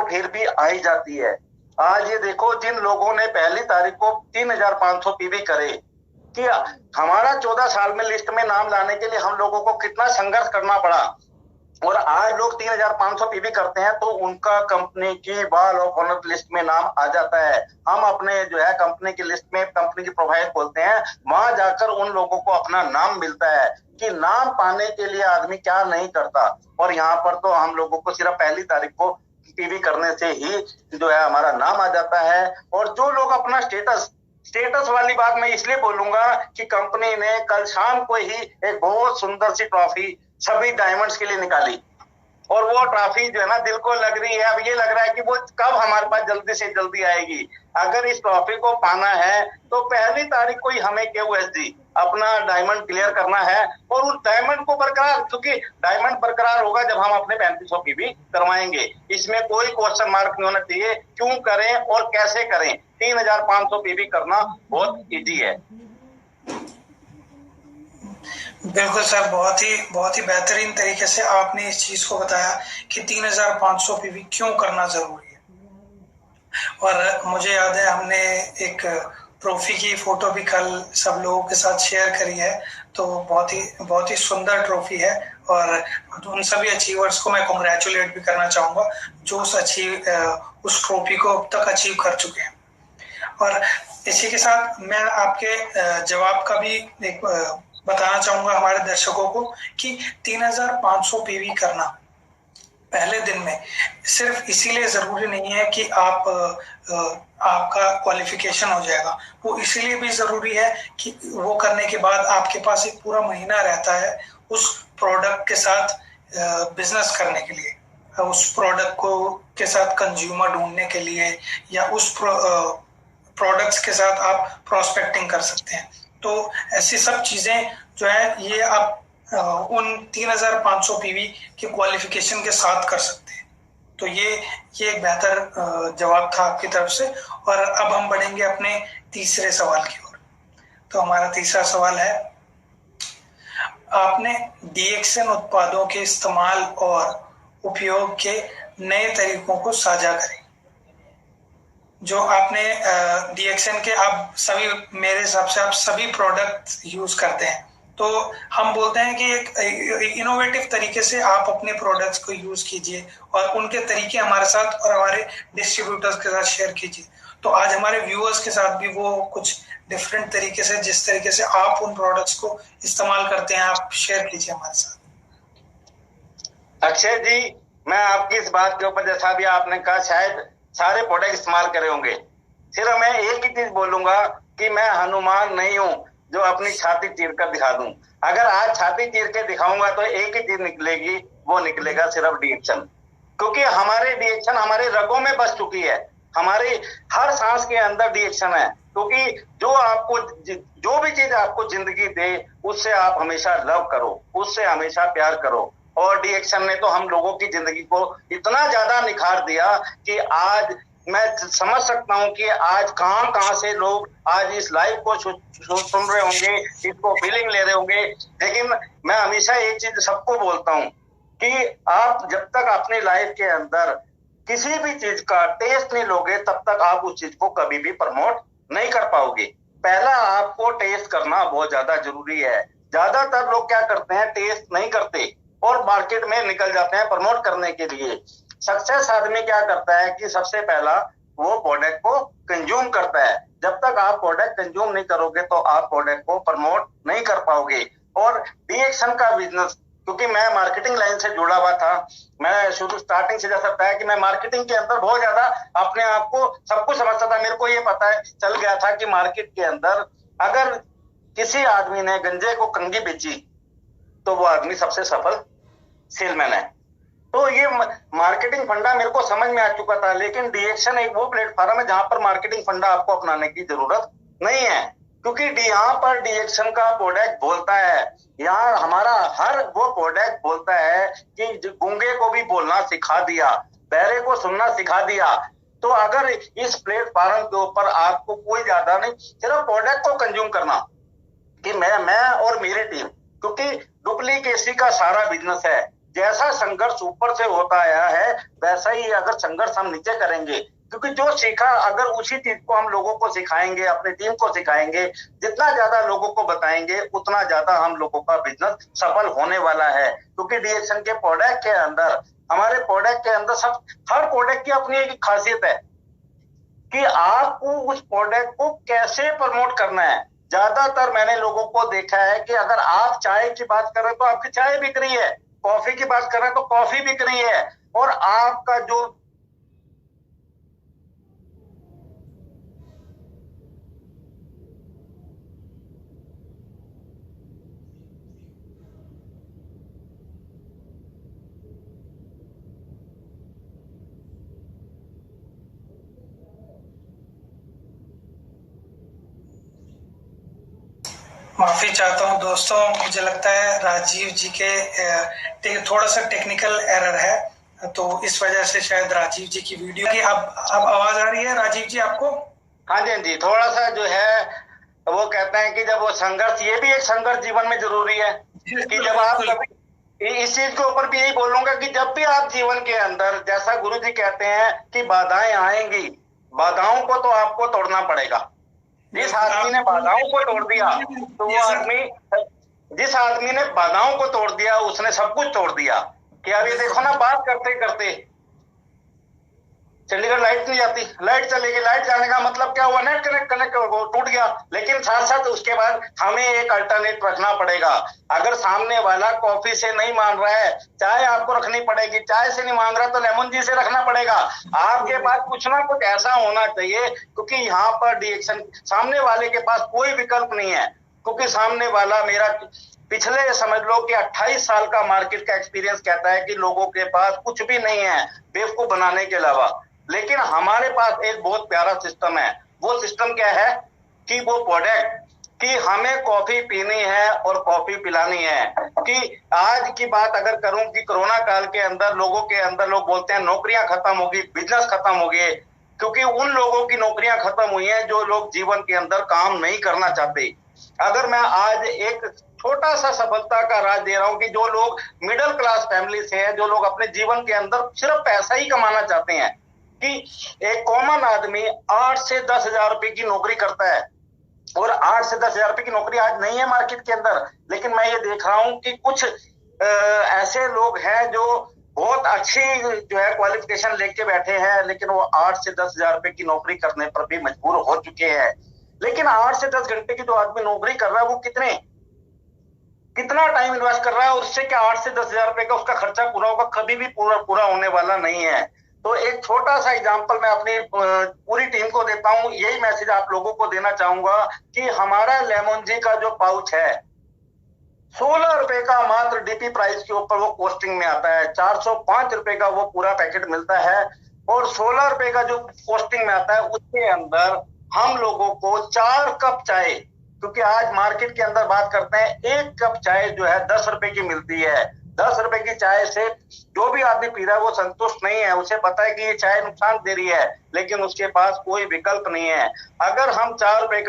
फिर भी आई जाती है। आज ये देखो, जिन लोगों ने पहली तारीख को 3500 पीवी करे, कि हमारा 14 साल में लिस्ट में नाम लाने के लिए हम लोगों को कितना संघर्ष करना पड़ा, और आज लोग 3500 पीवी करते हैं तो उनका कंपनी की वॉल ऑफ ऑनर लिस्ट में नाम आ जाता है। हम अपने जो है कंपनी की लिस्ट में, कंपनी की प्रोफाइल खोलते हैं, वहां जाकर उन लोगों को अपना नाम मिलता है। कि नाम पाने के लिए आदमी क्या नहीं करता, और यहाँ पर तो हम लोगों को सिर्फ पहली तारीख को पीवी करने से ही जो है हमारा नाम आ जाता है। और जो लोग अपना स्टेटस वाली बात मैं इसलिए बोलूंगा कि कंपनी ने कल शाम को ही एक बहुत सुंदर सी ट्रॉफी सभी डायमंड्स के लिए निकाली, और वो ट्रॉफी जो है ना दिल को लग रही है। अब ये लग रहा है कि वो कब हमारे पास जल्दी से जल्दी आएगी। अगर इस ट्रॉफी को पाना है तो पहली तारीख को ही हमें KOSG अपना डायमंड क्लियर करना है, और उस डायमंड को बरकरार, क्योंकि डायमंड बरकरार होगा जब हम अपने 3500 की भी करवाएंगे। इसमें कोई क्वेश्चन मार्क नहीं होना चाहिए, क्यों करें और कैसे करें। 3500 पीवी करना बहुत इजी है। बिल्कुल सर, बहुत ही बेहतरीन तरीके से आपने इस चीज को बताया कि 3500 पीवी क्यों करना जरूरी है। और मुझे याद है हमने एक ट्रॉफी की फोटो भी कल सब लोगों के साथ शेयर करी है, तो बहुत ही सुंदर ट्रॉफी है। और उन सभी अचीवर्स को मैं कॉन्ग्रेचुलेट भी करना चाहूंगा जो उस ट्रॉफी को अब तक अचीव कर चुके हैं। और इसी के साथ मैं आपके जवाब का भी एक बताना चाहूंगा हमारे दर्शकों को कि 3500 पीवी करना पहले दिन में सिर्फ इसीलिए जरूरी नहीं है कि आपका क्वालिफिकेशन हो जाएगा, वो इसीलिए भी जरूरी है कि वो करने के बाद आपके पास एक पूरा महीना रहता है उस प्रोडक्ट के साथ बिजनेस करने के लिए, उस प्रोडक्ट को के साथ कंज्यूमर ढूंढने के लिए, या उस प्रोडक्ट्स के साथ आप प्रोस्पेक्टिंग कर सकते हैं। तो ऐसी सब चीजें जो है ये आप उन 3500 पीवी के क्वालिफिकेशन के साथ कर सकते हैं। तो ये एक बेहतर जवाब था आपकी तरफ से। और अब हम बढ़ेंगे अपने तीसरे सवाल की ओर। तो हमारा तीसरा सवाल है, आपने DXN उत्पादों के इस्तेमाल और उपयोग के नए तरीकों को साझा करें। जो आपने DXN के आप सभी, मेरे हिसाब से आप सभी प्रोडक्ट यूज करते हैं, तो हम बोलते हैं कि एक इनोवेटिव तरीके से आप अपने प्रोडक्ट्स को यूज कीजिए और उनके तरीके हमारे साथ और हमारे डिस्ट्रीब्यूटर्स के साथ शेयर कीजिए। तो आज हमारे व्यूअर्स के साथ भी वो कुछ डिफरेंट तरीके से, जिस तरीके से आप उन प्रोडक्ट्स को इस्तेमाल करते हैं, आप शेयर कीजिए हमारे साथ। अक्षय जी, मैं आपकी इस बात के ऊपर, जैसा भी आपने कहा, शायद सारे प्रोडक्ट इस्तेमाल करे होंगे। सिर्फ मैं एक ही चीज बोलूंगा कि मैं हनुमान नहीं हूं जो अपनी छाती चीर कर दिखा दूं। अगर आज छाती चीर के दिखाऊंगा तो एक ही चीज निकलेगी, वो निकलेगा सिर्फ DXN। क्योंकि हमारे DXN हमारे रगों में बस चुकी है, हमारी हर सांस के अंदर DXN है। क्योंकि जो भी चीज आपको जिंदगी दे उससे आप हमेशा लव करो, उससे हमेशा प्यार करो। और DXN ने तो हम लोगों की जिंदगी को इतना ज्यादा निखार दिया कि आज मैं समझ सकता हूं कि आज कहां से लोग आज इस लाइव को सुन रहे होंगे, इसको फीलिंग ले रहे होंगे। लेकिन मैं हमेशा एक चीज सबको बोलता हूं कि आप जब तक अपनी लाइफ के अंदर किसी भी चीज का टेस्ट नहीं लोगे, तब तक आप उस चीज को कभी भी प्रमोट नहीं कर पाओगे। पहला आपको टेस्ट करना बहुत ज्यादा जरूरी है। ज्यादातर लोग क्या करते हैं, टेस्ट नहीं करते और मार्केट में निकल जाते हैं प्रमोट करने के लिए। सक्सेस आदमी क्या करता है कि सबसे पहला वो प्रोडक्ट को कंज्यूम करता है। जब तक आप प्रोडक्ट कंज्यूम नहीं करोगे तो आप प्रोडक्ट को प्रमोट नहीं कर पाओगे। और DXN का बिजनेस, क्योंकि मैं मार्केटिंग लाइन से जुड़ा हुआ था, मैं शुरू स्टार्टिंग से जैसा था कि मैं मार्केटिंग के अंदर बहुत ज्यादा अपने आप को सब कुछ समझता था। मेरे को ये पता है चल गया था कि मार्केट के अंदर अगर किसी आदमी ने गंजे को कंघी बेची तो वो आदमी सबसे सफल सेलमैन है। तो ये मार्केटिंग फंडा मेरे को समझ में आ चुका था। लेकिन DXN एक वो प्लेटफॉर्म है जहां पर मार्केटिंग फंडा आपको अपनाने की जरूरत नहीं है, क्योंकि यहाँ पर DXN का प्रोडक्ट बोलता है। यहाँ हमारा हर वो प्रोडक्ट बोलता है कि गूंगे को भी बोलना सिखा दिया, बहरे को सुनना सिखा दिया। तो अगर इस प्लेटफॉर्म के ऊपर आपको कोई ज्यादा नहीं, सिर्फ प्रोडक्ट को कंज्यूम करना कि मैं और मेरी टीम, क्योंकि डुप्लीकेसी का सारा बिजनेस है जैसा संघर्ष ऊपर से होता आया है वैसा ही अगर संघर्ष हम नीचे करेंगे, क्योंकि जो सीखा अगर उसी चीज को हम लोगों को सिखाएंगे, अपनी टीम को सिखाएंगे, जितना ज्यादा लोगों को बताएंगे उतना ज्यादा हम लोगों का बिजनेस सफल होने वाला है। क्योंकि डीएक्शन के प्रोडक्ट के अंदर, हमारे प्रोडक्ट के अंदर सब, हर प्रोडक्ट की अपनी एक खासियत है कि आपको उस प्रोडक्ट को कैसे प्रमोट करना है। ज्यादातर मैंने लोगों को देखा है कि अगर आप चाय की बात कर रहे हैं तो आपकी चाय बिक रही है, कॉफी की बात कर रहे हैं तो कॉफी बिक रही है, और आपका जो माफी चाहता हूं दोस्तों, मुझे लगता है राजीव जी के थोड़ा सा टेक्निकल एरर है, तो इस वजह से शायद राजीव जी की वीडियो की अब आवाज आ रही है राजीव जी आपको? हाँ जी, हाँ जी, थोड़ा सा जो है वो कहते हैं कि जब वो संघर्ष, ये भी एक संघर्ष जीवन में जरूरी है कि जब आप कभी, इस चीज के ऊपर भी यही बोलूंगा कि जब भी आप जीवन के अंदर, जैसा गुरु जी कहते हैं कि बाधाएं आएंगी, बाधाओं को तो आपको तोड़ना पड़ेगा। जिस आदमी ने बाधाओं को तोड़ दिया तो वो आदमी, जिस आदमी ने बाधाओं को तोड़ दिया उसने सब कुछ तोड़ दिया। कि अब ये देखो ना, बात करते करते चंडीगढ़ लाइट नहीं जाती, लाइट चलेगी, लाइट जाने का मतलब क्या हुआ, नेट कनेक्ट टूट गया। लेकिन साथ साथ उसके बाद हमें एक अल्टरनेट रखना पड़ेगा। अगर सामने वाला कॉफी से नहीं मान रहा है, चाय आपको रखनी पड़ेगी, चाय से नहीं मांग रहा तो लेमन जी से रखना पड़ेगा। आपके पास कुछ ना कुछ ऐसा होना चाहिए, क्योंकि यहाँ पर डीएक्शन, सामने वाले के पास कोई विकल्प नहीं है। क्योंकि सामने वाला, मेरा पिछले समझ लो कि 28 साल का मार्केट का एक्सपीरियंस कहता है कि लोगों के पास कुछ भी नहीं है बेवकूफ बनाने के अलावा। लेकिन हमारे पास एक बहुत प्यारा सिस्टम है। वो सिस्टम क्या है कि वो प्रोडक्ट, कि हमें कॉफी पीनी है और कॉफी पिलानी है। कि आज की बात अगर करूं कि कोरोना काल के अंदर लोगों के अंदर, लोग बोलते हैं नौकरियां खत्म होगी, बिजनेस खत्म हो गए, क्योंकि उन लोगों की नौकरियां खत्म हुई हैं जो लोग जीवन के अंदर काम नहीं करना चाहते। अगर मैं आज एक छोटा सा सफलता का राज दे रहा हूं कि जो लोग मिडिल क्लास फैमिली से हैं, जो लोग अपने जीवन के अंदर सिर्फ पैसा ही कमाना चाहते हैं, कि एक कॉमन आदमी 8 से 10 हजार रुपए की नौकरी करता है, और 8 से 10 हजार रुपए की नौकरी आज नहीं है मार्केट के अंदर। लेकिन मैं ये देख रहा हूं कि कुछ ऐसे लोग हैं जो बहुत अच्छी जो है क्वालिफिकेशन लेके बैठे हैं, लेकिन वो 8 से 10 हजार रुपए की नौकरी करने पर भी मजबूर हो चुके हैं। लेकिन 8 से 10 घंटे की जो आदमी नौकरी कर रहा है वो कितना टाइम इन्वेस्ट कर रहा है, और उससे क्या 8 से 10 हजार रुपए का उसका खर्चा पूरा होगा? कभी भी पूरा होने वाला नहीं है। तो एक छोटा सा एग्जांपल मैं अपनी पूरी टीम को देता हूं, यही मैसेज आप लोगों को देना चाहूंगा कि हमारा लेमन जी का जो पाउच है 16 रुपए का मात्र डीपी प्राइस के ऊपर वो कॉस्टिंग में आता है। 405 रुपए का वो पूरा पैकेट मिलता है, और 16 रुपए का जो कॉस्टिंग में आता है उसके अंदर हम लोगों को 4 कप चाय, क्योंकि आज मार्केट के अंदर बात करते हैं 1 कप चाय जो है 10 रुपए की मिलती है। 10 रुपए की चाय से जो भी आदमी पी रहा है वो संतुष्ट नहीं है, उसे पता है कि ये चाय नुकसान दे रही है, लेकिन उसके पास कोई विकल्प नहीं है। अगर हम 4 रुपए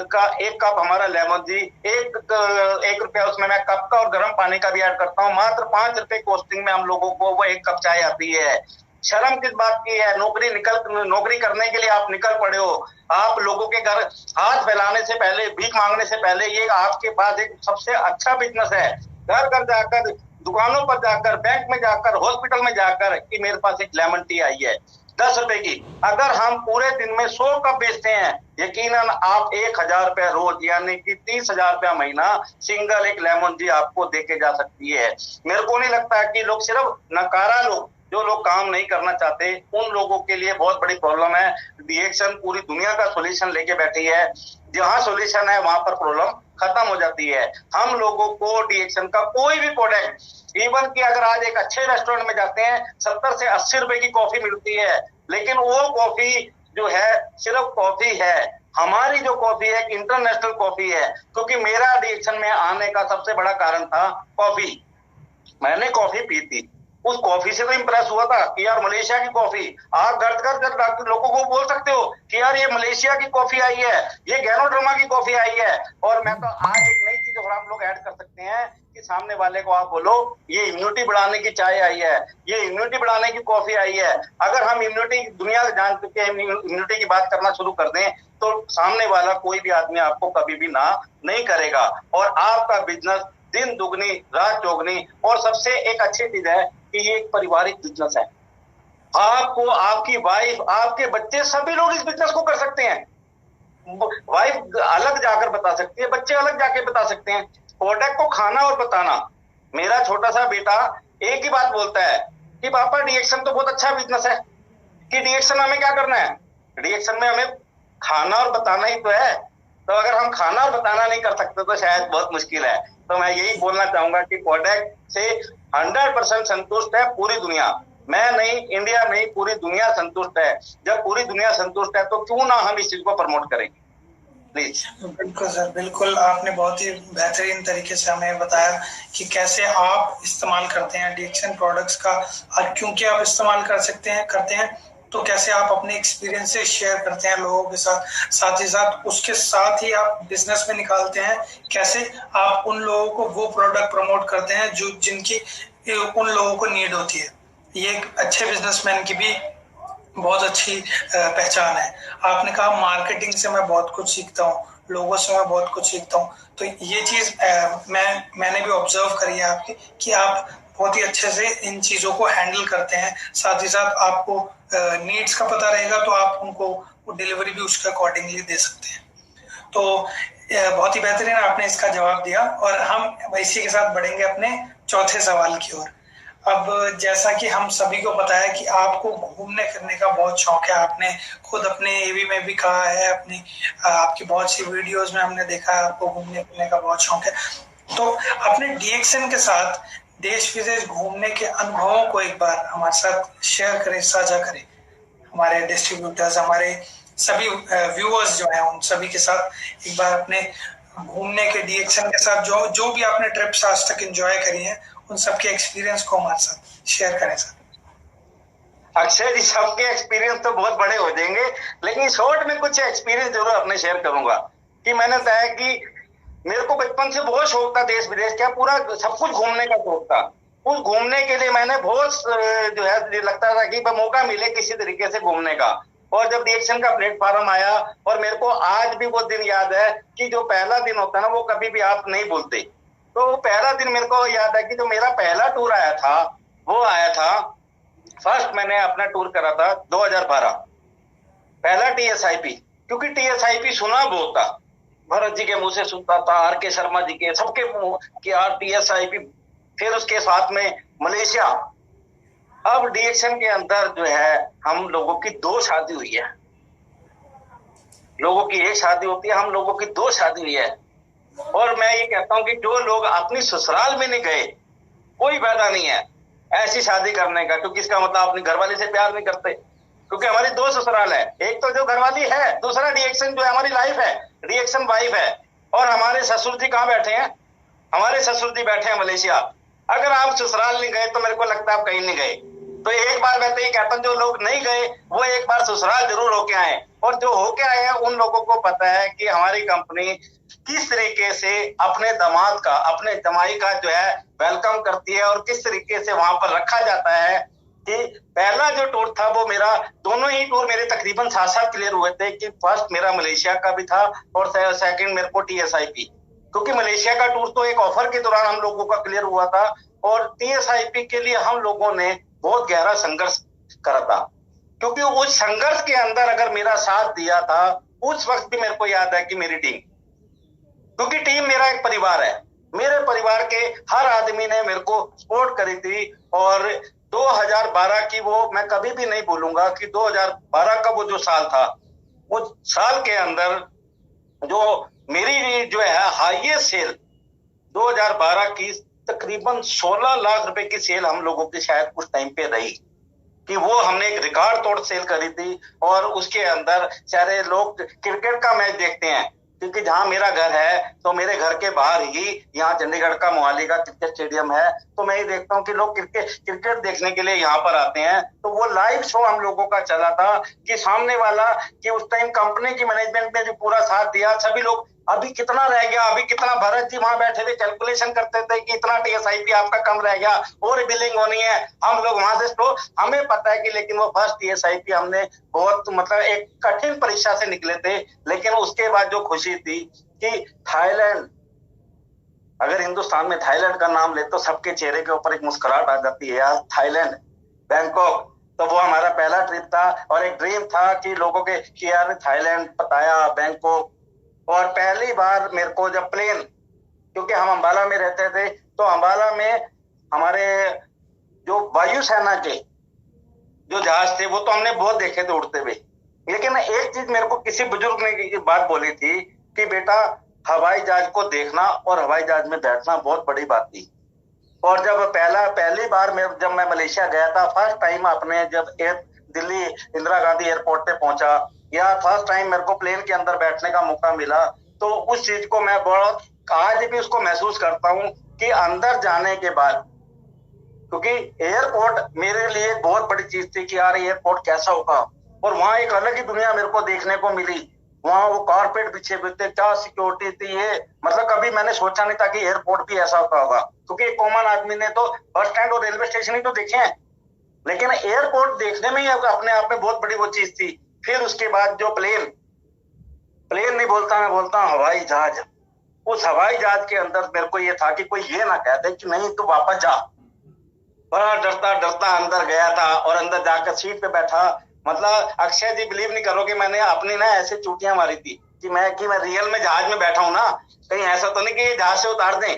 का 1 कप हमारा लेमन जी, 1 रुपया उसमें मैं कप का और गर्म पानी का भी ऐड करता हूँ, मात्र 5 रुपए कॉस्टिंग में हम लोगों को वो 1 कप चाय आती है। शर्म किस बात की है? नौकरी करने के लिए आप निकल पड़े हो, आप लोगों के घर हाथ फैलाने से पहले, भीख मांगने से पहले, ये आपके पास एक सबसे अच्छा बिजनेस है। घर घर जाकर, दुकानों पर जाकर, बैंक में जाकर, हॉस्पिटल में जाकर कि मेरे पास एक लेमन टी आई है 10 रुपए की। अगर हम पूरे दिन में 100 कप बेचते हैं, यकीनन आप 1000 रुपया रोज यानी कि 30,000 रुपया महीना सिंगल एक लेमन जी आपको देके जा सकती है। मेरे को नहीं लगता कि लोग, सिर्फ नकारा लोग, जो लोग काम नहीं करना चाहते, उन लोगों के लिए बहुत बड़ी प्रॉब्लम है। डीएक्शन पूरी दुनिया का सॉल्यूशन लेके बैठी है, जहां सॉल्यूशन है वहां पर प्रॉब्लम खत्म हो जाती है। हम लोगों को डीएक्शन का कोई भी प्रोडक्ट, इवन कि अगर आज एक अच्छे रेस्टोरेंट में जाते हैं 70 से 80 रुपए की कॉफी मिलती है, लेकिन वो कॉफी जो है सिर्फ कॉफी है। हमारी जो कॉफी है एक इंटरनेशनल कॉफी है, क्योंकि मेरा डीएक्शन में आने का सबसे बड़ा कारण था कॉफी। मैंने कॉफी पी थी, उस कॉफी से तो इंप्रेस हुआ था कि यार मलेशिया की कॉफी। आप घर घर लोगों को बोल सकते हो कि यार ये मलेशिया की कॉफी आई है, ये गैनोड्रमा की कॉफी आई है। और मैं तो आज एक नई चीज और हम लोग ऐड कर सकते हैं कि सामने वाले को आप बोलो ये इम्यूनिटी बढ़ाने की चाय आई है, ये इम्यूनिटी बढ़ाने की कॉफी आई है। अगर हम इम्यूनिटी, दुनिया जान चुके हैं, इम्यूनिटी की बात करना शुरू कर दें तो सामने वाला कोई भी आदमी आपको कभी भी ना नहीं करेगा और आपका बिजनेस दिन दुगनी रात चौगनी। और सबसे एक अच्छी चीज है कि ये एक पारिवारिक बिजनेस है। आपको, आपकी वाइफ, आपके बच्चे, सभी लोग इस बिजनेस को कर सकते हैं। वाइफ अलग जाकर बता सकती है, बच्चे अलग जाके बता सकते हैं। प्रोडक्ट को खाना और बताना, मेरा छोटा सा बेटा एक ही बात बोलता है कि पापा डीएक्शन तो बहुत अच्छा बिजनेस है, कि डीएक्शन हमें क्या करना है, डीएक्शन में हमें खाना और बताना ही तो है। तो अगर हम खाना और बताना नहीं कर सकते तो शायद बहुत मुश्किल है। तो मैं यही बोलना चाहूंगा कि प्रोडक्ट से 100% संतुष्ट है पूरी दुनिया। मैं नहीं, इंडिया नहीं, पूरी दुनिया संतुष्ट है। जब पूरी दुनिया संतुष्ट है तो क्यों ना हम इस चीज को प्रमोट करेंगे। प्लीज। बिल्कुल सर, बिल्कुल आपने बहुत ही बेहतरीन तरीके से हमें बताया कि कैसे आप इस्तेमाल करते हैं डीएक्शन प्रोडक्ट्स का और क्योंकि आप इस्तेमाल करते हैं तो कैसे आप अपने एक्सपीरियंसेस शेयर करते हैं लोगों के साथ, साथ ही साथ उसके साथ ही आप बिजनेस में निकालते हैं कैसे आप उन लोगों को वो प्रोडक्ट प्रमोट करते हैं जो जिनकी उन लोगों को नीड होती है। ये एक अच्छे बिजनेसमैन की भी बहुत अच्छी पहचान है। आपने कहा मार्केटिंग से मैं बहुत कुछ सीखता हूँ, लोगों से मैं बहुत कुछ सीखता हूँ, तो ये चीज मैंने भी ऑब्जर्व करी है आपकी कि आप बहुत ही अच्छे से इन चीजों को हैंडल करते हैं। साथ ही साथ आपको नीड्स का पता रहेगा तो आप उनको डिलीवरी भी उसके अकॉर्डिंगली दे सकते हैं। तो बहुत ही बेहतरीन आपने इसका जवाब दिया और हम इसी के साथ बढ़ेंगे अपने चौथे सवाल की ओर। अब जैसा कि हम सभी को पता है कि आपको घूमने फिरने का बहुत शौक है, आपने खुद अपने एवी में भी कहा है, अपनी आपकी बहुत सी वीडियोस में हमने देखा है आपको घूमने फिरने का बहुत शौक है। तो अपने डीएक्शन के साथ देश विदेश घूमने के अनुभवों को एक बार हमारे साथ शेयर करें, साझा करें। हमारे डिस्ट्रीब्यूटर्स, हमारे सभी व्यूअर्स जो हैं उन सभी के साथ एक बार अपने घूमने के डीएक्शन के साथ जो भी आपने ट्रिप्स आज तक एंजॉय करी हैं उन सबके एक्सपीरियंस को हमारे साथ शेयर करें सर। अक्षय जी, सबके एक्सपीरियंस तो बहुत बड़े हो जाएंगे, लेकिन शॉर्ट में कुछ एक्सपीरियंस जरूर अपने शेयर करूंगा। कि मैंने तय कि मेरे को बचपन से बहुत शौक था देश विदेश का, पूरा सब कुछ घूमने का शौक था। उस घूमने के लिए मैंने बहुत जो है लगता था कि मौका मिले किसी तरीके से घूमने का। और जब डीएक्शन का प्लेटफॉर्म आया, और मेरे को आज भी वो दिन याद है कि जो पहला दिन होता है ना वो कभी भी आप नहीं भूलते। तो पहला दिन मेरे को याद है कि जो मेरा पहला टूर आया था वो आया था, फर्स्ट मैंने अपना टूर करा था 2012, पहला टीएसआईपी। क्योंकि टीएसआईपी सुना बहुत था, भरत जी के मुंह से सुनता था, आर के शर्मा जी के, सबके मुंह कि यार टीएसआईपी। फिर उसके साथ में मलेशिया। अब डीएक्शन के अंदर जो है हम लोगों की 2 शादी हुई है, लोगों की 1 शादी होती है, हम लोगों की 2 शादी हुई है। और मैं ये कहता हूं कि जो लोग अपनी ससुराल में नहीं गए, कोई फायदा नहीं है ऐसी शादी करने का, क्योंकि इसका मतलब अपनी घरवाली से प्यार नहीं करते। क्योंकि हमारी 2 ससुराल है, एक तो जो घरवाली है, दूसरा डीएक्शन जो है हमारी लाइफ है, डीएक्शन वाइफ है। और हमारे ससुर जी कहाँ बैठे हैं? हमारे ससुर जी बैठे हैं मलेशिया। अगर आप ससुराल नहीं गए तो मेरे को लगता है आप कहीं नहीं गए। तो एक बार मैं तो ये कहता हूँ जो लोग नहीं गए वो एक बार ससुराल जरूर होके आए। और जो होके आए हैं उन लोगों को पता है कि हमारी कंपनी किस तरीके से अपने दामाद का, अपने जमाई का जो है वेलकम करती है, और किस तरीके से वहां पर रखा जाता है। कि पहला जो टूर था वो मेरा, दोनों ही टूर मेरे तकरीबन साथ क्लियर हुए थे। कि फर्स्ट मेरा मलेशिया का भी था और सेकंड मेरे को टीएसआईपी। क्योंकि मलेशिया का टूर तो एक ऑफर के दौरान हम लोगों का क्लियर हुआ था, और टीएसआईपी के लिए हम लोगों ने बहुत गहरा संघर्ष करा था। क्योंकि उस संघर्ष के अंदर अगर मेरा साथ दिया था, उस वक्त भी मेरे को याद है कि मेरी टीम, क्योंकि टीम मेरा एक परिवार है, मेरे परिवार के हर आदमी ने मेरे को सपोर्ट करी थी। और 2012 की वो मैं कभी भी नहीं भूलूंगा कि 2012 का वो जो साल था, उस साल के अंदर जो मेरी जो है हाईएस्ट सेल 2012 की तकरीबन 16 लाख रुपए की सेल हम लोगों की शायद उस टाइम पे रही। कि वो हमने एक रिकॉर्ड तोड़ सेल करी थी। और उसके अंदर सारे लोग क्रिकेट का मैच देखते हैं, क्योंकि जहां मेरा घर है तो मेरे घर के बाहर ही यहाँ चंडीगढ़ का मोहाली का क्रिकेट स्टेडियम है। तो मैं ये देखता हूँ कि लोग क्रिकेट देखने के लिए यहाँ पर आते हैं। तो वो लाइव शो हम लोगों का चला था कि सामने वाला, कि उस टाइम कंपनी की मैनेजमेंट ने जो पूरा साथ दिया, सभी लोग अभी कितना रह गया, अभी कितना, भरत जी वहां बैठे थे कैलकुलेशन करते थे कि इतना टीएसआईपी आपका कम रह गया और बिलिंग होनी है, हम लोग वहां से, तो हमें पता है कि, लेकिन वो फर्स्ट टीएसआईपी हमने बहुत मतलब एक कठिन परीक्षा से निकले थे, लेकिन उसके बाद जो खुशी थी कि थाईलैंड, अगर हिंदुस्तान में थाईलैंड का नाम ले तो सबके चेहरे के ऊपर एक मुस्कुराहट आ जाती है यार। थाईलैंड, बैंकॉक, तो वो हमारा पहला ट्रिप था और एक ड्रीम था कि लोगों के, कि यार थाईलैंड, पताया, बैंकॉक। और पहली बार मेरे को जब प्लेन, क्योंकि हम अंबाला में रहते थे, तो अंबाला में हमारे जो वायुसेना के जो जहाज थे वो तो हमने बहुत देखे थे उड़ते हुए, लेकिन एक चीज मेरे को किसी बुजुर्ग ने की बात बोली थी कि बेटा, हवाई जहाज को देखना और हवाई जहाज में बैठना बहुत बड़ी बात थी। और जब पहली बार जब मैं मलेशिया गया था, फर्स्ट टाइम अपने जब दिल्ली इंदिरा गांधी एयरपोर्ट पे पहुंचा, या फर्स्ट टाइम मेरे को प्लेन के अंदर बैठने का मौका मिला, तो उस चीज को मैं बहुत आज भी उसको महसूस करता हूँ कि अंदर जाने के बाद, क्योंकि एयरपोर्ट मेरे लिए बहुत बड़ी चीज थी कि यार एयरपोर्ट कैसा होगा, और वहां एक अलग ही दुनिया मेरे को देखने को मिली। वहां वो कारपेट बिछे हुए थे, क्या सिक्योरिटी थी, ये मतलब कभी मैंने सोचा नहीं था कि एयरपोर्ट भी ऐसा होगा, क्योंकि एक कॉमन आदमी ने तो बस स्टैंड और रेलवे स्टेशन ही तो देखे हैं, लेकिन एयरपोर्ट देखने में ही अपने आप में बहुत बड़ी वो चीज थी। फिर उसके बाद जो प्लेन नहीं बोलता, मैं बोलता हूँ हवाई जहाज। उस हवाई जहाज के अंदर मेरे को ये था कि कोई ये ना कहते कि नहीं तू वापस जा। बड़ा डरता डरता अंदर गया था, और अंदर जाकर सीट पे बैठा, मतलब अक्षय जी बिलीव नहीं करोगे, मैंने अपनी ना ऐसे चूटियां मारी थी कि मैं रियल में जहाज में बैठा हूं ना, कहीं ऐसा तो नहीं कि जहाज से उतार दें।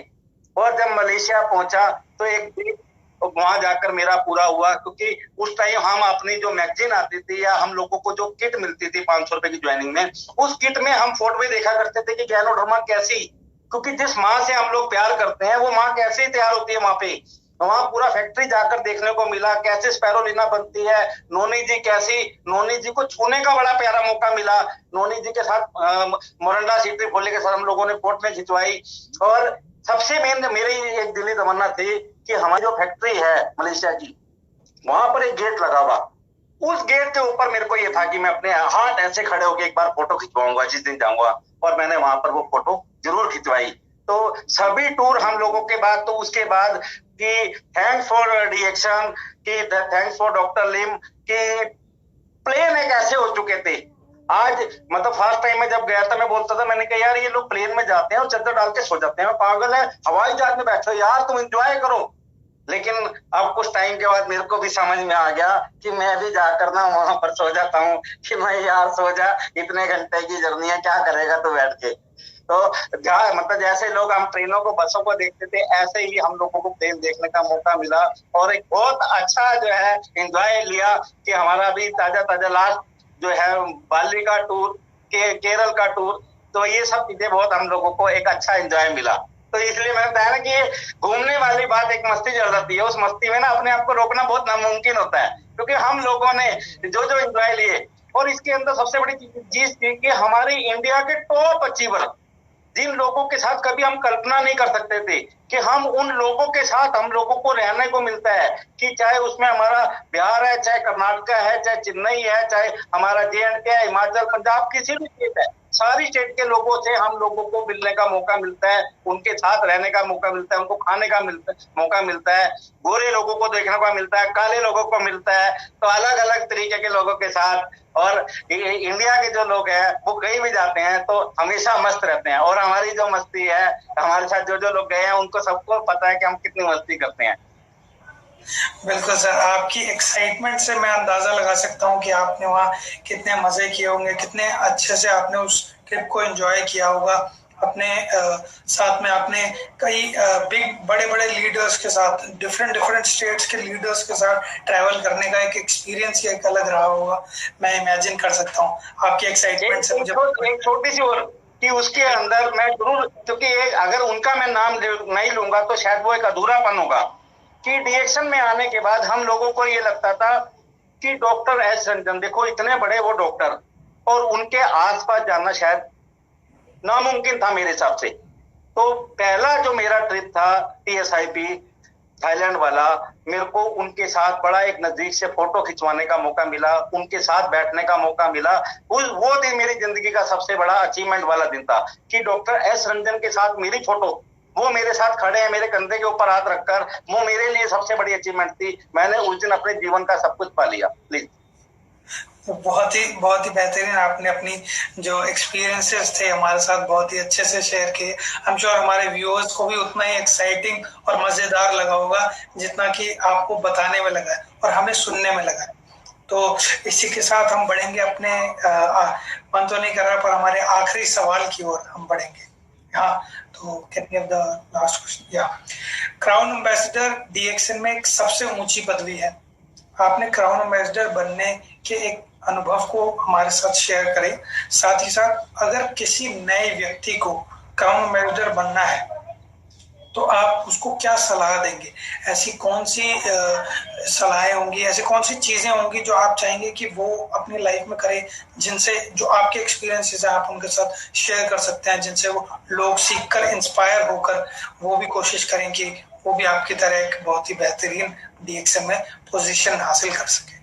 और जब मलेशिया पहुंचा तो एक वहां जाकर मेरा पूरा हुआ, क्योंकि उस टाइम हम अपनी जो मैगजीन आती थी या हम लोगों को जो किट मिलती थी 500 रुपए की ज्वाइनिंग में, उस किट में हम फोटो भी देखा करते थे कि गैनोडर्मा कैसी, क्योंकि जिस माँ से हम लोग प्यार करते हैं वो माँ कैसे तैयार होती है वहां पे। वहां पूरा फैक्ट्री जाकर देखने को मिला, कैसे स्पैरोलिना बनती है, नोनी जी कैसी, नोनी जी को छूने का बड़ा प्यारा मौका मिला। नोनी जी के साथ मोरंडा सीटी फोले के साथ हम लोगों ने फोटो खिंचवाई। और सबसे मेन मेरी एक दिली तमन्ना थी कि हमारी जो फैक्ट्री है मलेशिया की, वहां पर एक गेट लगा हुआ, उस गेट के ऊपर मेरे को ये था कि मैं अपने हाथ ऐसे खड़े होकर एक बार फोटो खिंचवाऊंगा जिस दिन जाऊंगा, और मैंने वहां पर वो फोटो जरूर खिंचवाई। तो सभी टूर हम लोगों के बाद, तो उसके बाद कि थैंक्स फॉर रिएक्शन, कि थैंक्स फॉर डॉक्टर लिम, कि प्लेन एक ऐसे हो चुके थे आज, मतलब फर्स्ट टाइम में जब गया था मैं बोलता था, मैंने कहा यार ये लोग प्लेन में जाते हैं और चादर डाल के सो जाते हैं, पागल है, हवाई जहाज में बैठो यार, तुम एंजॉय करो। लेकिन अब कुछ टाइम के बाद मेरे को भी समझ में आ गया कि मैं भी जाकर ना वहां पर सो जाता हूँ कि मैं यार सो जा, इतने घंटे की जर्नी है, क्या करेगा तू बैठ के। तो जहाँ मतलब जैसे लोग हम ट्रेनों को, बसों को देखते थे, ऐसे ही हम लोगों को प्लेन देखने का मौका मिला, और एक बहुत अच्छा जो है एंजॉय लिया कि हमारा भी ताजा ताजा लास्ट जो है बाली का टूर, केरल का टूर, तो ये सब चीजें बहुत हम लोगों को एक अच्छा एंजॉय मिला। तो इसलिए मैंने बताया ना कि घूमने वाली बात एक मस्ती चल जाती है, उस मस्ती में ना अपने आप को रोकना बहुत नामुमकिन होता है, क्योंकि हम लोगों ने जो जो एंजॉय लिए। और इसके अंदर सबसे बड़ी चीज थी कि हमारी इंडिया के टॉप अचीवर, जिन लोगों के साथ कभी हम कल्पना नहीं कर सकते थे, कि हम उन लोगों के साथ हम लोगों को रहने को मिलता है, कि चाहे उसमें हमारा बिहार है, चाहे कर्नाटका है, चाहे चेन्नई है, चाहे हमारा जे&के है, हिमाचल, पंजाब, किसी भी स्टेट है, सारी स्टेट के लोगों से हम लोगों को मिलने का मौका मिलता है, उनके साथ रहने का मौका मिलता है, उनको खाने का मौका मिलता है, गोरे लोगों को देखने का मिलता है, काले लोगों को मिलता है, तो अलग अलग तरीके के लोगों के साथ। और इंडिया के जो लोग हैं वो कहीं भी जाते हैं तो हमेशा मस्त रहते हैं, और हमारी जो मस्ती है, हमारे साथ जो जो लोग गए हैं उनको सबको पता है कि हम कितनी मस्ती करते हैं। बिल्कुल सर, आपकी एक्साइटमेंट से मैं अंदाजा लगा सकता हूँ कि आपने वहाँ कितने मजे किए होंगे, कितने अच्छे से आपने उस ट्रिप को एंजॉय किया होगा। अपने साथ में आपने कई बड़े बड़े लीडर्स के साथ, डिफरेंट स्टेट्स के लीडर्स के साथ ट्रैवल करने का एक एक्सपीरियंस ही एक अलग रहा होगा, मैं इमेजिन कर सकता हूँ आपकी एक्साइटमेंट से। मुझे एक छोटी सी और कि उसके अंदर मैं जरूर, क्योंकि अगर उनका मैं नाम नहीं लूंगा तो शायद वो एक अधूरापन होगा, कि डीएक्शन में आने के बाद हम लोगों को ये लगता था कि डॉक्टर एस रंजन, देखो इतने बड़े वो डॉक्टर, और उनके आसपास जाना शायद नामुमकिन था मेरे हिसाब से। तो पहला जो मेरा ट्रिप था टीएसआईपी, थाईलैंड वाला, मेरे को उनके साथ बड़ा एक नजदीक से फोटो खिंचवाने का मौका मिला, उनके साथ बैठने का मौका मिला। वो दिन मेरी जिंदगी का सबसे बड़ा अचीवमेंट वाला दिन था कि डॉक्टर एस रंजन के साथ मेरी फोटो, वो मेरे साथ खड़े हैं मेरे कंधे के ऊपर हाथ रखकर, वो मेरे लिए सबसे बड़ी अचीवमेंट थी। मैंने उस दिन अपने जीवन का सब कुछ पा लिया। प्लीज। तो बहुत ही बेहतरीन आपने अपनी जो एक्सपीरियंसेस थे हमारे साथ बहुत ही अच्छे से शेयर किए। आई एम श्योर हमारे व्यूअर्स को भी उतना ही एक्साइटिंग और मजेदार लगा होगा जितना कि आपको बताने में लगा है और हमें सुनने में लगा है। तो इसी के साथ हम बढ़ेंगे अपने मन तो नहीं कर रहा पर हमारे आखिरी सवाल की ओर हम बढ़ेंगे। हाँ, तो can we have the last question? या क्राउन एम्बेसडर डीएक्सएन में एक सबसे ऊंची पदवी है। आपने क्राउन एम्बेसडर बनने के एक अनुभव को हमारे साथ शेयर करें। साथ ही साथ अगर किसी नए व्यक्ति को क्राउन एम्बेसडर बनना है तो आप उसको क्या सलाह देंगे? ऐसी कौन सी सलाहें होंगी, ऐसी कौन सी चीजें होंगी जो आप चाहेंगे कि वो अपनी लाइफ में करे, जिनसे जो आपके एक्सपीरियंसेस है आप उनके साथ शेयर कर सकते हैं, जिनसे वो लोग सीखकर इंस्पायर होकर वो भी कोशिश करें कि वो भी आपकी तरह एक बहुत ही बेहतरीन डीएक्सएम में पोजीशन हासिल कर सके?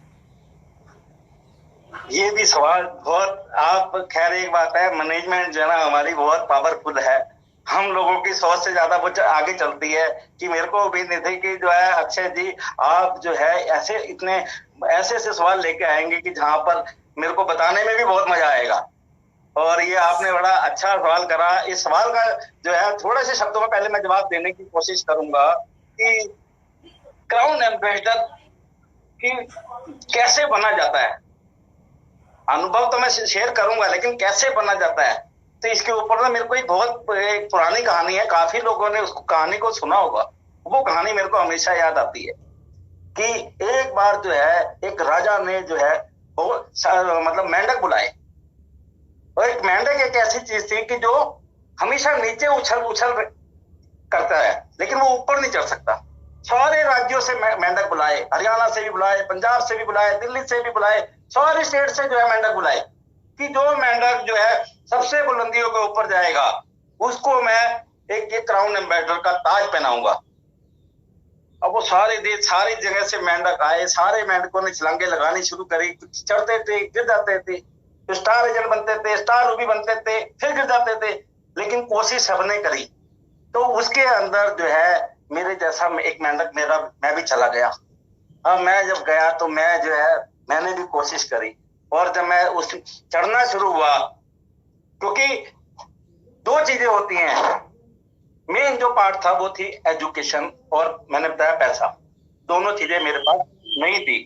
ये भी सवाल बहुत, आप खैर एक बात है, मैनेजमेंट जो है ना हमारी बहुत पावरफुल है, हम लोगों की सोच से ज्यादा वो आगे चलती है। कि मेरे को उम्मीद नहीं थी कि जो है अक्षय जी आप जो है ऐसे सवाल लेके आएंगे कि जहां पर मेरे को बताने में भी बहुत मजा आएगा। और ये आपने बड़ा अच्छा सवाल करा। इस सवाल का जो है थोड़े से शब्दों में पहले मैं जवाब देने की कोशिश करूंगा कि क्राउन एम्बेसडर की कैसे बना जाता है। अनुभव तो मैं शेयर करूंगा, लेकिन कैसे बना जाता है तो इसके ऊपर ना मेरे को एक बहुत पुरानी कहानी है, काफी लोगों ने उस कहानी को सुना होगा। वो कहानी मेरे को हमेशा याद आती है कि एक बार जो है एक राजा ने जो है मतलब मेंढक बुलाए, और एक मेंढक एक ऐसी चीज थी कि जो हमेशा नीचे उछल उछल करता है लेकिन वो ऊपर नहीं चढ़ सकता। सारे राज्यों से मेंढक बुलाए, हरियाणा से भी बुलाए, पंजाब से भी बुलाए, दिल्ली से भी बुलाए, सारे स्टेट से जो है मेंढक बुलाए कि जो मेंढक जो है सबसे बुलंदियों के ऊपर जाएगा उसको मैं एक क्राउन एम्बेसडर का ताज पहनाऊंगा। अब वो सारी जगह से मेंढक आए, सारे मेंढकों ने छलांगे लगानी शुरू करी, चढ़ते थे, गिर जाते थे, स्टार एजेंट बनते थे, स्टार रूबी बनते थे, फिर गिर जाते थे, लेकिन कोशिश सबने करी। तो उसके अंदर जो है मेरे जैसा एक मेंढक मैं भी चला गया। अब मैं जब गया तो मैं जो है मैंने भी कोशिश करी, और जब मैं उस चढ़ना शुरू हुआ, क्योंकि दो चीजें होती हैं, मेन जो पार्ट था वो थी एजुकेशन और मैंने बताया पैसा, दोनों चीजें मेरे पास नहीं थी।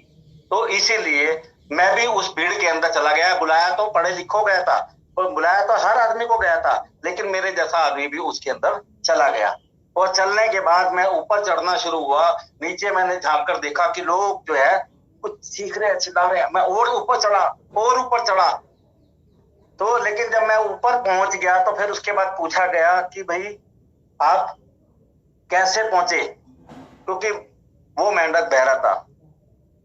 तो इसीलिए मैं भी उस भीड़ के अंदर चला गया। बुलाया तो पढ़े लिखो गया था, और बुलाया तो हर आदमी को गया था, लेकिन मेरे जैसा आदमी भी उसके अंदर चला गया। और चलने के बाद मैं ऊपर चढ़ना शुरू हुआ। नीचे मैंने झांक कर देखा कि लोग जो है कुछ सीख रहे हैं, चिल्ला रहे हैं। मैं और ऊपर चढ़ा तो, लेकिन जब मैं ऊपर पहुंच गया तो फिर उसके बाद पूछा गया कि भाई आप कैसे पहुंचे, क्योंकि वो मेंढक बहरा था।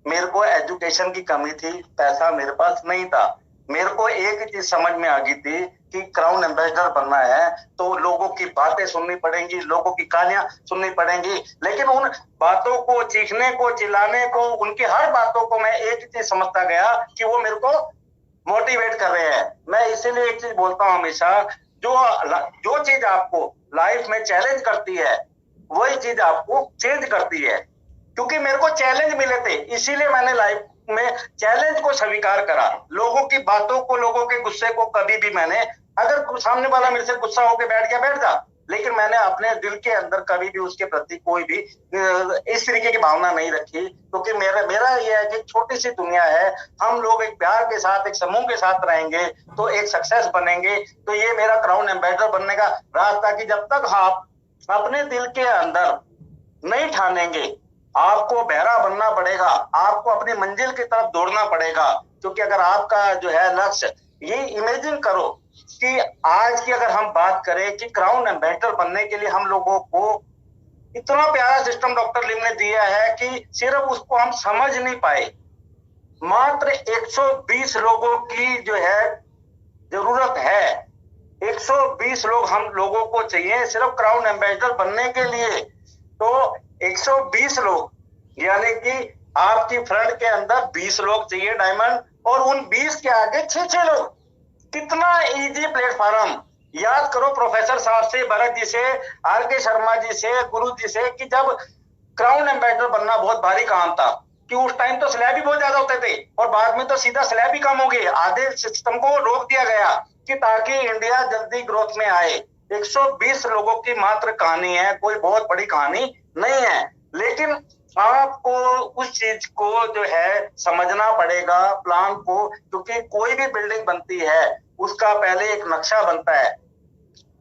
मेरे को एजुकेशन की कमी थी, पैसा मेरे पास नहीं था। मेरे को एक चीज समझ में आ गई थी कि क्राउन एम्बेसडर बनना है तो लोगों की बातें सुननी पड़ेंगी, लोगों की कहानियां सुननी पड़ेंगी, लेकिन उन बातों को, चीखने को, चिल्लाने को, उनकी हर बातों को मैं एक चीज समझता गया कि वो मेरे को मोटिवेट कर रहे हैं। मैं इसीलिए एक चीज बोलता हूँ हमेशा, जो चीज आपको लाइफ में चैलेंज करती है वही चीज आपको चेंज करती है। क्योंकि मेरे को चैलेंज मिले थे, इसीलिए मैंने लाइफ में चैलेंज को स्वीकार करा। लोगों की बातों को, लोगों के गुस्से को कभी भी मैंने, अगर सामने वाला मेरे से गुस्सा होकर बैठ जा, लेकिन मैंने अपने दिल के अंदर कभी भी उसके प्रति कोई भी इस तरीके की भावना नहीं रखी। क्योंकि मेरा ये है कि छोटी सी दुनिया है, हम लोग एक प्यार के साथ, एक समूह के साथ रहेंगे तो एक सक्सेस बनेंगे। तो ये मेरा क्राउन एम्बेसडर बनने का रास्ता कि जब तक आप अपने दिल के अंदर नहीं ठानेंगे, आपको बहरा बनना पड़ेगा, आपको अपनी मंजिल की तरफ दौड़ना पड़ेगा। क्योंकि अगर आपका जो है लक्ष्य, ये इमेजिन करो कि आज की अगर हम बात करें कि क्राउन एम्बेसडर बनने के लिए हम लोगों को इतना प्यारा सिस्टम डॉक्टर लिम ने दिया है कि सिर्फ उसको हम समझ नहीं पाए। मात्र 120 लोगों की जो है जरूरत है, 120 लोग हम लोगों को चाहिए सिर्फ क्राउन एम्बेसडर बनने के लिए। तो 120 लोग, यानी कि आपकी फ्रंट के अंदर 20 लोग चाहिए डायमंड, और उन 20 के आगे 6-6 लोग। कितना इजी प्लेटफॉर्म। याद करो प्रोफेसर साहब से, भरत जी से, आर.के. शर्मा जी से, गुरु जी से, कि जब क्राउन एम्बेसडर बनना बहुत भारी काम था, कि उस टाइम तो स्लैब ही बहुत ज्यादा होते थे, और बाद में तो सीधा स्लैब ही कम हो गए। आधे सिस्टम को रोक दिया गया कि ताकि इंडिया जल्दी ग्रोथ में आए। 120 लोगों की मात्र कहानी है, कोई बहुत बड़ी कहानी नहीं है। लेकिन आपको उस चीज को जो है समझना पड़ेगा, प्लान को, क्योंकि कोई भी बिल्डिंग बनती है उसका पहले एक नक्शा बनता है,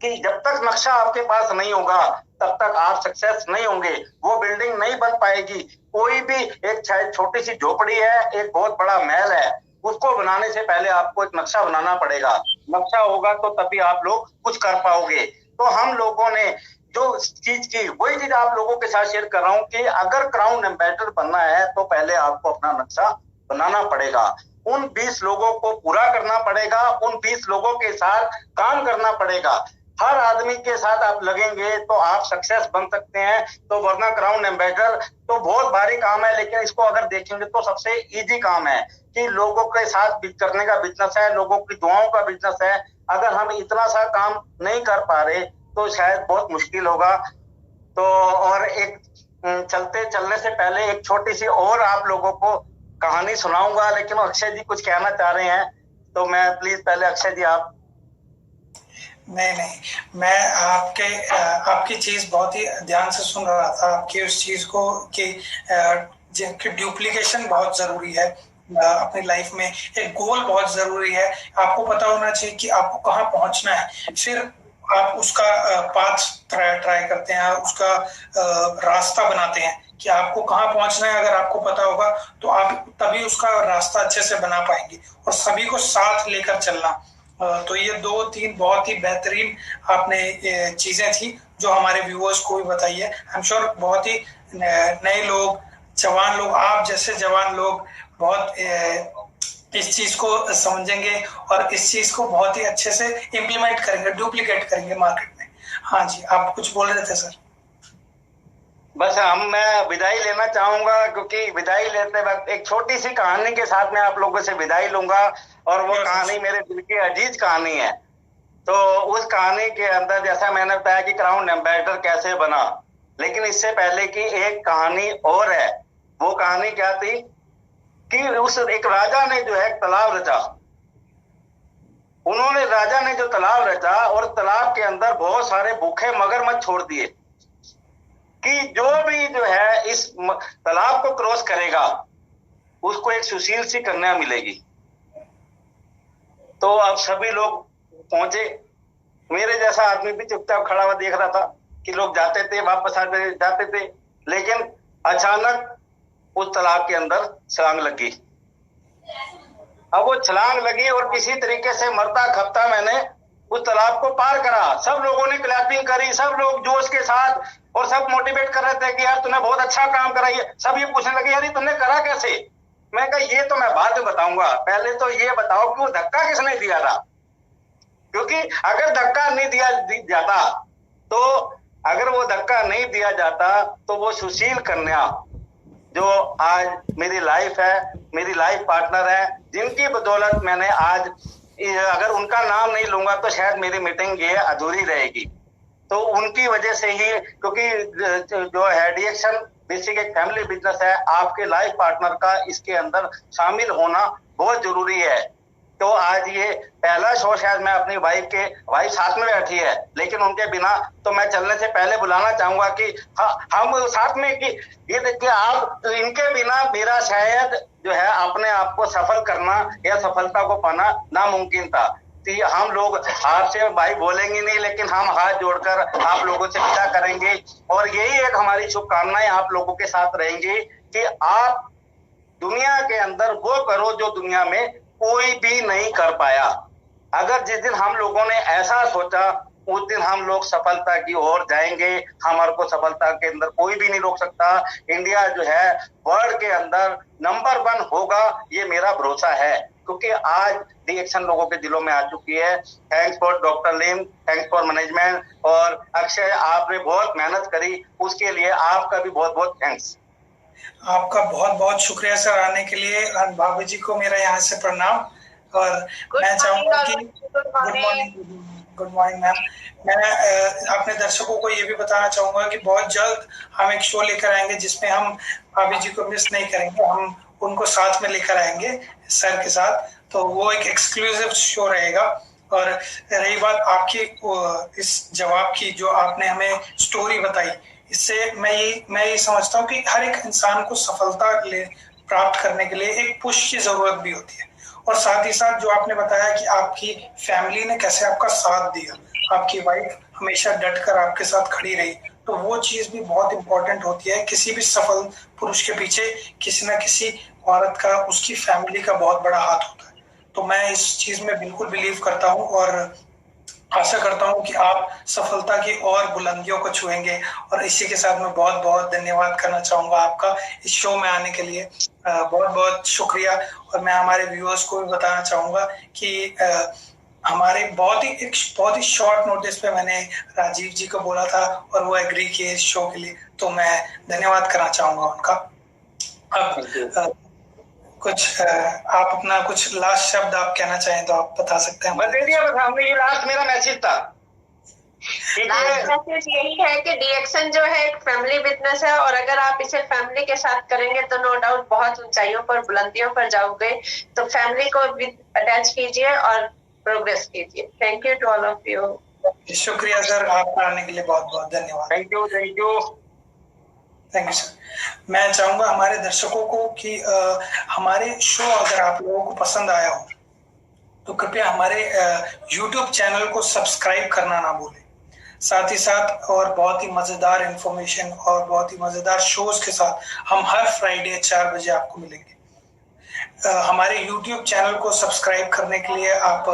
कि जब तक नक्शा आपके पास नहीं होगा तब तक आप सक्सेस नहीं होंगे, वो बिल्डिंग नहीं बन पाएगी। कोई भी एक चाहे छोटी सी झोपड़ी है, एक बहुत बड़ा महल है, उसको बनाने से पहले आपको एक नक्शा बनाना पड़ेगा। नक्शा होगा तो तभी आप लोग कुछ कर पाओगे। तो हम लोगों ने जो चीज की, वही चीज आप लोगों के साथ शेयर कर रहा हूं कि अगर क्राउन एम्बेसडर बनना है तो पहले आपको अपना नक्शा बनाना पड़ेगा, उन 20 लोगों को पूरा करना पड़ेगा, उन 20 लोगों के साथ काम करना पड़ेगा। हर आदमी के साथ आप लगेंगे तो आप सक्सेस बन सकते हैं। तो वरना क्राउन एम्बेसडर तो बहुत भारी काम है, लेकिन इसको अगर देखेंगे तो सबसे इजी काम है, कि लोगों के साथ करने का बिजनेस है, लोगों की दुआओं का बिजनेस है। अगर हम इतना सा काम नहीं कर पा रहे तो शायद बहुत मुश्किल होगा। तो और एक चलने से पहले एक छोटी सी और आप लोगों को कहानी सुनाऊंगा, लेकिन अक्षय जी कुछ कहना चाह रहे हैं, तो मैं प्लीज पहले अक्षय जी आप। नहीं, मैं आपकी चीज बहुत ही ध्यान से सुन रहा था, आपकी उस चीज को कि डुप्लीकेशन बहुत जरूरी है अपनी लाइफ में, एक गोल बहुत जरूरी है। आपको पता होना चाहिए कि आपको कहाँ पहुंचना है, फिर आप उसका पाथ ट्राई करते हैं, उसका रास्ता बनाते हैं कि आपको कहाँ पहुंचना है। अगर आपको पता होगा तो आप तभी उसका रास्ता अच्छे से बना पाएंगे, और सभी को साथ लेकर चलना। तो ये 2-3 बहुत ही बेहतरीन आपने चीजें थी जो हमारे व्यूअर्स को भी बताई है। आई एम श्योर बहुत ही नए लोग, जवान लोग, आप जैसे जवान लोग बहुत इस चीज को समझेंगे और इस चीज को बहुत ही अच्छे से इम्प्लीमेंट करेंगे, डुप्लीकेट करेंगे मार्केट में। हाँ जी, आप कुछ बोल रहे थे सर। बस मैं विदाई लेना चाहूंगा, क्योंकि विदाई लेते वक्त एक छोटी सी कहानी के साथ मैं आप लोगों से विदाई लूंगा, और वो कहानी मेरे दिल की अजीज कहानी है। तो उस कहानी के अंदर जैसा मैंने बताया कि क्राउन एम्बेसडर कैसे बना, लेकिन इससे पहले की एक कहानी और है। वो कहानी क्या थी कि उस एक राजा ने जो है तालाब रचा। उन्होंने, राजा ने जो तालाब रचा, और तालाब के अंदर बहुत सारे भूखे मगरमच्छ छोड़ दिए, कि जो भी जो है इस तालाब को क्रॉस करेगा उसको एक सुशील सी कन्या मिलेगी। तो अब सभी लोग पहुंचे, मेरे जैसा आदमी भी चुपचाप खड़ा हुआ देख रहा था कि लोग जाते थे, वापस आते जाते थे, लेकिन अचानक उस तालाब के अंदर छलांग लगी। अब वो छलांग लगी और किसी तरीके से मरता खपता मैंने उस तालाब को पार करा। सब लोगों ने क्लैपिंग करी, सब लोग जोश के साथ, और सब मोटिवेट कर रहे थे कि यार तूने बहुत अच्छा काम करा। ये सब ये पूछने लगे, यार तुमने करा कैसे? मैं कहा ये तो मैं बाद में बताऊंगा, पहले तो ये बताओ कि वो धक्का किसने दिया था। क्योंकि अगर धक्का नहीं दिया जाता, तो अगर वो धक्का नहीं दिया जाता तो वो सुशील कन्या जो आज मेरी लाइफ है, मेरी लाइफ पार्टनर है, जिनकी बदौलत मैंने आज, अगर उनका नाम नहीं लूंगा तो शायद मेरी मीटिंग ये अधूरी रहेगी। तो उनकी वजह से ही, क्योंकि जो है डीएक्शन बेसिक एक फैमिली बिजनेस है, आपके लाइफ पार्टनर का इसके अंदर शामिल होना बहुत जरूरी है। तो आज ये पहला शो शायद मैं अपनी वाइफ साथ में बैठी है, लेकिन उनके बिना तो मैं चलने से पहले बुलाना चाहूंगा कि हम साथ में, कि ये देखिए आप, इनके बिना मेरा शायद जो है अपने आप को सफल करना या सफलता को पाना नामुमकिन था। हम लोग आपसे भाई बोलेंगे नहीं, लेकिन हम हाथ जोड़कर आप लोगों से विदा करेंगे, और यही एक हमारी शुभकामनाएं आप लोगों के साथ रहेंगी कि आप दुनिया के अंदर वो करो जो दुनिया में कोई भी नहीं कर पाया। अगर जिस दिन हम लोगों ने ऐसा सोचा, उस दिन हम लोग सफलता की ओर जाएंगे। हमारे को सफलता के अंदर कोई भी नहीं रोक सकता। इंडिया जो है वर्ल्ड के अंदर नंबर 1 होगा, ये मेरा भरोसा है। क्योंकि आज डिएक्शन लोगों के दिलों में आ चुकी है। थैंक्स फॉर डॉक्टर लीम, थैंक्स फॉर मैनेजमेंट, और अक्षय आपने बहुत मेहनत करी, उसके लिए आपका भी बहुत बहुत थैंक्स। आपका बहुत बहुत शुक्रिया सर आने के लिए। भाभी जी को मेरा यहाँ से प्रणाम। और मैं चाहूंगा कि गुड मॉर्निंग मैम। मैं अपने दर्शकों को ये भी बताना चाहूंगा कि बहुत जल्द हम एक शो लेकर आएंगे जिसमें हम भाभी जी को मिस नहीं करेंगे, हम उनको साथ में लेकर आएंगे सर के साथ। तो वो एक एक्सक्लूसिव शो रहेगा। और रही बात आपकी इस जवाब की जो आपने हमें स्टोरी बताई, इससे मैं ये समझता हूँ कि हर एक इंसान को सफलता प्राप्त करने के लिए एक पुश की जरूरत भी होती है। और साथ ही साथ जो आपने बताया कि आपकी फैमिली ने कैसे आपका साथ दिया, आपकी वाइफ हमेशा डट कर आपके साथ खड़ी रही, तो वो चीज भी बहुत इंपॉर्टेंट होती है। किसी भी सफल पुरुष के पीछे किसी ना किसी औरत का, उसकी फैमिली का बहुत बड़ा हाथ होता है। तो मैं इस चीज में बिल्कुल बिलीव करता हूँ और आशा करता हूँ कि आप सफलता की और बुलंदियों को छुएंगे। और इसी के साथ मैं बहुत बहुत धन्यवाद करना चाहूंगा आपका इस शो में आने के लिए। बहुत बहुत शुक्रिया। और मैं हमारे व्यूअर्स को भी बताना चाहूंगा कि हमारे बहुत ही शॉर्ट नोटिस पे मैंने राजीव जी को बोला था और वो एग्री किए इस शो के लिए, तो मैं धन्यवाद करना चाहूंगा उनका। अब कुछ आप अपना कुछ लास्ट शब्द आप कहना चाहें तो आप बता सकते हैं। बस ये लास्ट मेरा मैसेज था। लास्ट मैसेज यही है कि डिएक्शन जो है एक फैमिली बिजनेस है, और अगर आप इसे फैमिली के साथ करेंगे तो नो डाउट बहुत ऊंचाइयों पर, बुलंदियों पर जाओगे। तो फैमिली को भी अटैच कीजिए और प्रोग्रेस कीजिए। Thank you to all of you. शुक्रिया सर, आपका आने के लिए बहुत बहुत धन्यवाद। Thank you sir. मैं चाहूंगा हमारे दर्शकों को कि हमारे शो अगर आप लोगों को पसंद आया हो तो कृपया हमारे YouTube चैनल को सब्सक्राइब करना ना भूलें। साथ ही साथ और बहुत ही मजेदार इंफॉर्मेशन और बहुत ही मजेदार शोज के साथ हम हर फ्राइडे 4 बजे आपको मिलेंगे। हमारे YouTube चैनल को सब्सक्राइब करने के लिए आप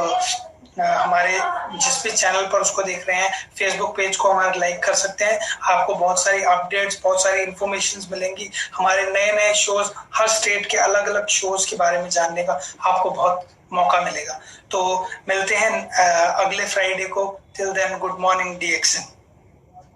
हमारे जिस भी चैनल पर उसको देख रहे हैं, फेसबुक पेज को हमारा लाइक कर सकते हैं। आपको बहुत सारी अपडेट्स, बहुत सारी इंफॉर्मेशन मिलेंगी। हमारे नए नए शोज, हर स्टेट के अलग अलग शोज के बारे में जानने का आपको बहुत मौका मिलेगा। तो मिलते हैं अगले फ्राइडे को। Till then, good morning डिएक्शन।